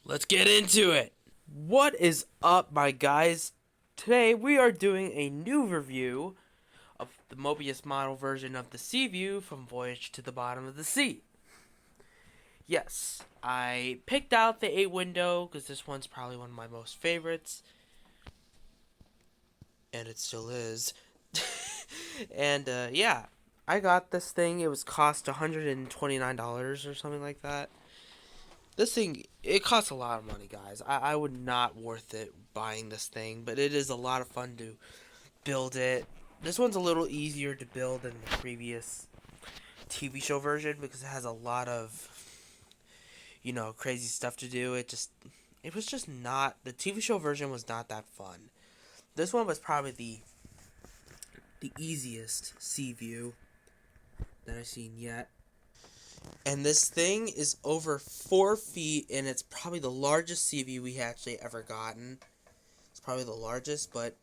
Let's get into it. What is up, my guys? Today we are doing a new review of the Mobius model version of the Seaview from Voyage to the Bottom of the Sea. Yes, I picked out the 8 window because this one's probably one of my most favorites. And it still is. And yeah, I got this thing. It was cost $129 or something like that. This thing, it costs a lot of money, guys. I would not worth it buying this thing, but it is a lot of fun to build it. This one's a little easier to build than the previous TV show version because it has a lot of, crazy stuff to do. It was just not, the TV show version was not that fun. This one was probably the easiest Seaview that I've seen yet. And this thing is over 4 feet, and it's probably the largest Seaview we actually ever gotten. It's probably the largest, but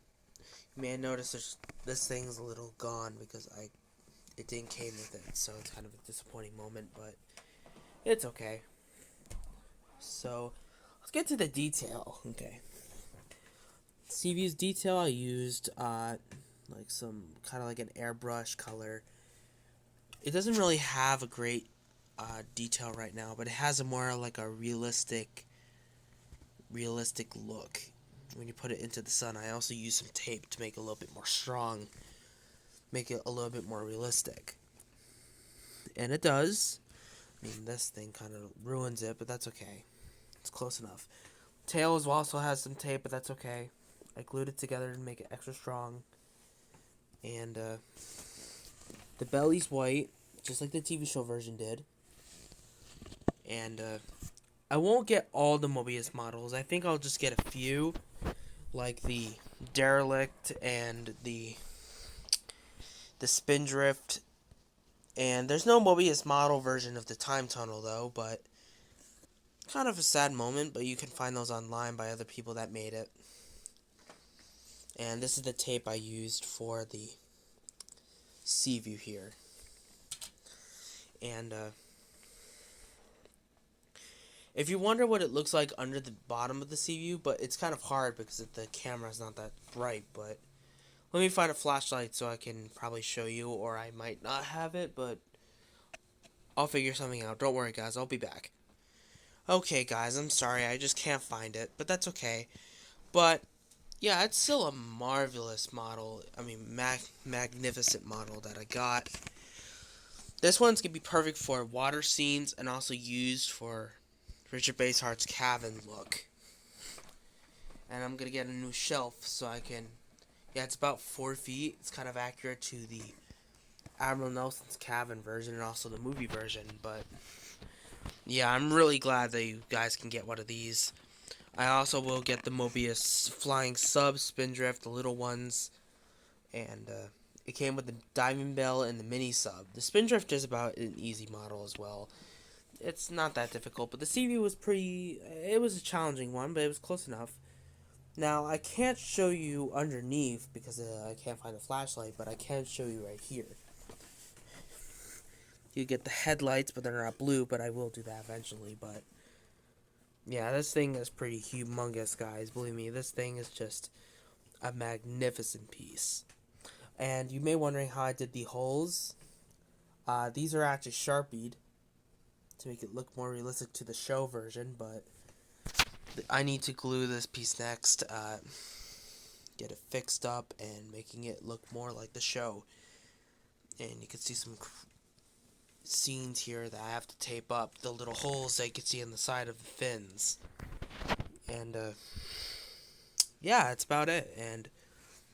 you may notice this thing's a little gone because it didn't came with it, so it's kind of a disappointing moment, but it's okay. So let's get to the detail. Okay, Seaview's detail, I used like some kind of like an airbrush color. It doesn't really have a great detail right now, but it has a more like a realistic look when you put it into the sun. I also use some tape to make it a little bit more strong, make it a little bit more realistic, and it does. I mean, this thing kind of ruins it, but that's okay. It's close enough. Tail also has some tape, but that's okay. I glued it together to make it extra strong, and the belly's white, just like the TV show version did. And I won't get all the Mobius models. I think I'll just get a few, like the Derelict and the Spindrift. And there's no Mobius model version of the Time Tunnel, though, but kind of a sad moment, but you can find those online by other people that made it. And this is the tape I used for the Seaview here. And if you wonder what it looks like under the bottom of the Seaview, but it's kind of hard because the camera's not that bright, but let me find a flashlight so I can probably show you, or I might not have it, but I'll figure something out. Don't worry, guys, I'll be back. Okay, guys, I'm sorry, I just can't find it, but that's okay. But yeah, it's still a marvelous model. I mean, magnificent model that I got. This one's going to be perfect for water scenes and also used for Richard Basehart's cabin look. And I'm going to get a new shelf so I can... Yeah, it's about 4 feet. It's kind of accurate to the Admiral Nelson's cabin version and also the movie version. But yeah, I'm really glad that you guys can get one of these. I also will get the Mobius Flying Sub Spindrift, the little ones. And it came with the Diving Bell and the Mini Sub. The Spindrift is about an easy model as well. It's not that difficult, but the Seaview was it was a challenging one, but it was close enough. Now, I can't show you underneath because I can't find a flashlight, but I can show you right here. You get the headlights, but they're not blue, but I will do that eventually, but yeah, this thing is pretty humongous, guys. Believe me, this thing is just a magnificent piece. And you may be wondering how I did the holes. These are actually Sharpied to make it look more realistic to the show version, but I need to glue this piece next, get it fixed up and making it look more like the show. And you can see some scenes here that I have to tape up, the little holes that you can see on the side of the fins. And yeah, that's about it. And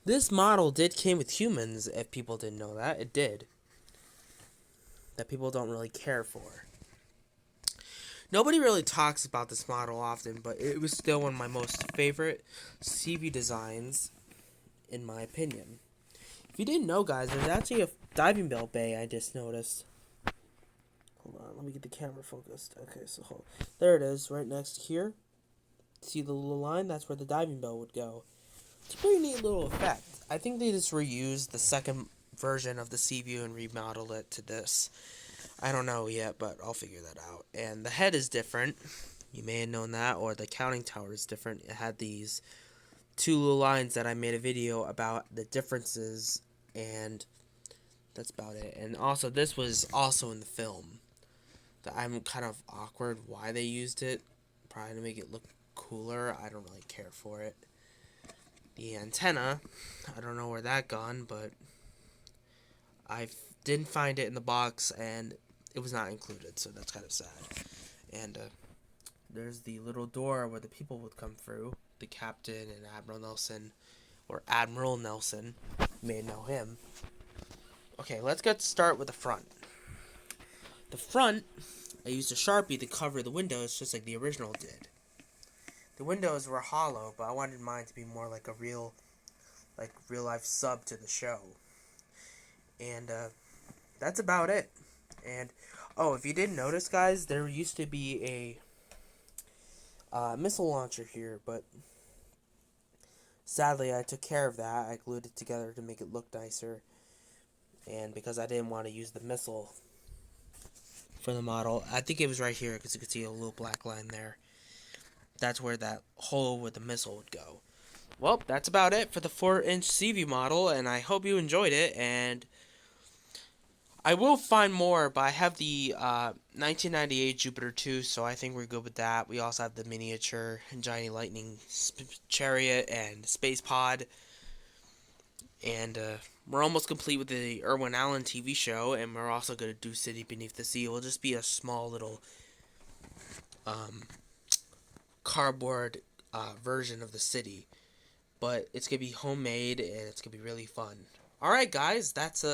this model came with humans, if people didn't know that. It did. That people don't really care for. Nobody really talks about this model often, but it was still one of my most favorite Seaview designs, in my opinion. If you didn't know, guys, there's actually a diving bell bay I just noticed. Hold on, let me get the camera focused. Okay, so there it is, right next here. See the little line? That's where the diving bell would go. It's a pretty neat little effect. I think they just reused the second version of the Seaview and remodeled it to this. I don't know yet, but I'll figure that out. And the head is different. You may have known that, or the counting tower is different. It had these two little lines that I made a video about the differences, and that's about it. And also, this was also in the film. That I'm kind of awkward why they used it. Probably to make it look cooler. I don't really care for it. The antenna, I don't know where that gone, but I didn't find it in the box, and it was not included, so that's kind of sad. And there's the little door where the people would come through. The captain and Admiral Nelson, or Admiral Nelson, you may know him. Okay, let's get started with the front. The front, I used a Sharpie to cover the windows just like the original did. The windows were hollow, but I wanted mine to be more like a real life sub to the show. And that's about it. And oh, if you didn't notice, guys, there used to be a missile launcher here, but sadly I took care of that. I glued it together to make it look nicer, and because I didn't want to use the missile for the model, I think it was right here because you could see a little black line there. That's where that hole with the missile would go. Well, that's about it for the 4-inch Seaview model, and I hope you enjoyed it. And I will find more, but I have the 1998 Jupiter 2, so I think we're good with that. We also have the miniature Johnny Lightning chariot and space pod. And we're almost complete with the Irwin Allen TV show, and we're also going to do City Beneath the Sea. It will just be a small little cardboard version of the city. But it's going to be homemade, and it's going to be really fun. Alright, guys, that's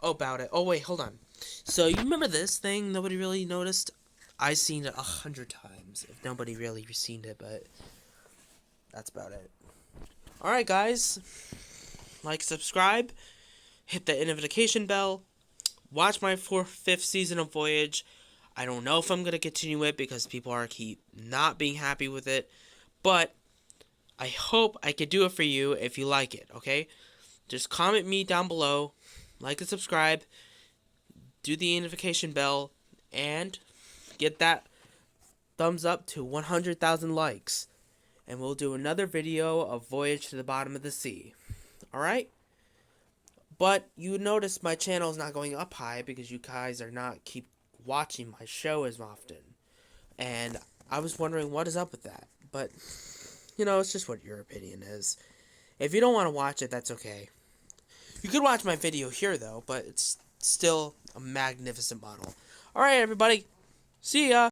about it. Oh, wait, hold on. So, you remember this thing nobody really noticed? I've seen it 100 times. If nobody really seen it, but that's about it. Alright, guys. Like, subscribe. Hit the notification bell. Watch my 5th season of Voyage. I don't know if I'm going to continue it because people keep not being happy with it. But I hope I could do it for you if you like it, okay? Just comment me down below, like and subscribe, do the notification bell, and get that thumbs up to 100,000 likes. And we'll do another video of Voyage to the Bottom of the Sea. Alright? But you notice my channel is not going up high because you guys are not keep watching my show as often. And I was wondering what is up with that. But you know, it's just what your opinion is. If you don't want to watch it, that's okay. You could watch my video here, though, but it's still a magnificent model. Alright, everybody. See ya!